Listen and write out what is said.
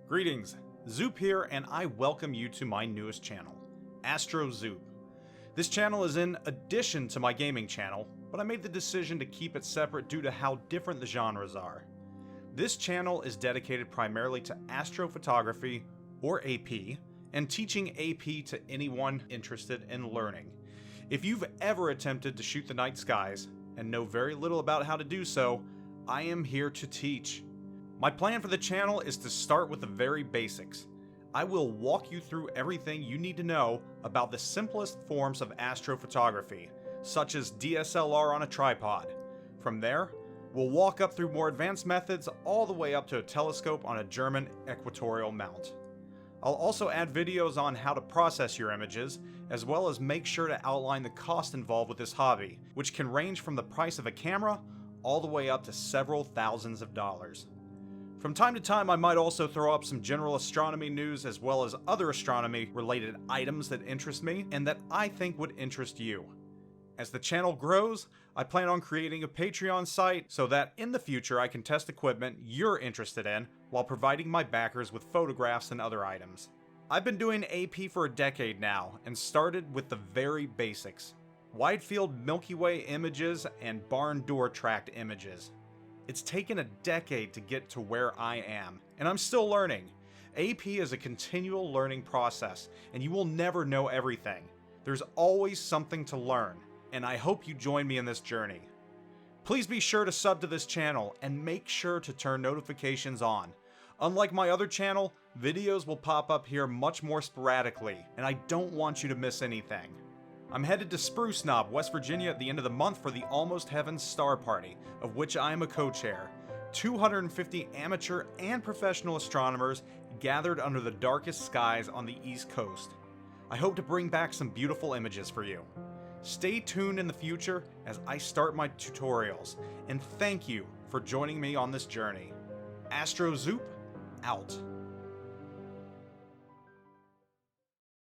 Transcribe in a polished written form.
Greetings, Zoup here, and I welcome you to my newest channel, Astro Zoup. This channel is in addition to my gaming channel, but I made the decision to keep it separate due to how different the genres are. This channel is dedicated primarily to astrophotography, or AP, and teaching AP to anyone interested in learning. If you've ever attempted to shoot the night skies and know very little about how to do so, I am here to teach. My plan for the channel is to start with the very basics. I will walk you through everything you need to know about the simplest forms of astrophotography, such as DSLR on a tripod. From there, we'll walk up through more advanced methods all the way up to a telescope on a German equatorial mount. I'll also add videos on how to process your images, as well as make sure to outline the cost involved with this hobby, which can range from the price of a camera all the way up to several thousands of dollars. From time to time, I might also throw up some general astronomy news as well as other astronomy-related items that interest me and that I think would interest you. As the channel grows, I plan on creating a Patreon site so that in the future I can test equipment you're interested in while providing my backers with photographs and other items. I've been doing AP for a decade now and started with the very basics: wide-field Milky Way images and barn door tract images. It's taken a decade to get to where I am, and I'm still learning. AP is a continual learning process, and you will never know everything. There's always something to learn, and I hope you join me in this journey. Please be sure to sub to this channel, and make sure to turn notifications on. Unlike my other channel, videos will pop up here much more sporadically, and I don't want you to miss anything. I'm headed to Spruce Knob, West Virginia at the end of the month for the Almost Heaven Star Party, of which I am a co-chair. 250 amateur and professional astronomers gathered under the darkest skies on the East Coast. I hope to bring back some beautiful images for you. Stay tuned in the future as I start my tutorials, and thank you for joining me on this journey. Astro Zoup, out.